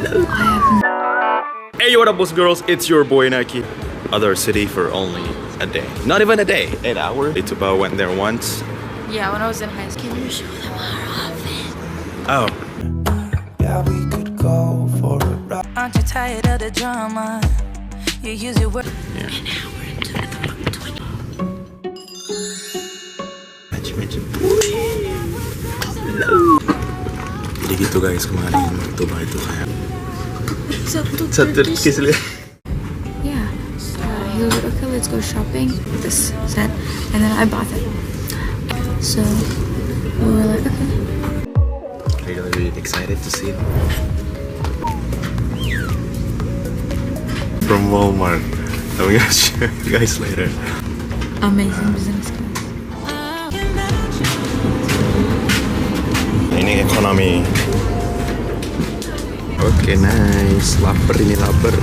Hey, what up, boys, girls? It's your boy Naki. Other city for only a day. Not even a day. 8 hours. Tugba went there once. Yeah, when I was in high school. Can you show them our outfit? Oh. Yeah, we could go for a ride. Aren't you tired of the drama? You use your word. Yeah. And now we're into the 20. Macam-macam. Hello. Jadi gitu guys, kemarin Tugba itu kayak satu kisah. Yeah. So he was like, okay, let's go shopping. This set, and then I bought it. So we were like, okay. Really excited to see them. From Walmart. I'm gonna show you guys later. Amazing business class. Ini ekonomi. Oke, nice. Lapar ini lapar.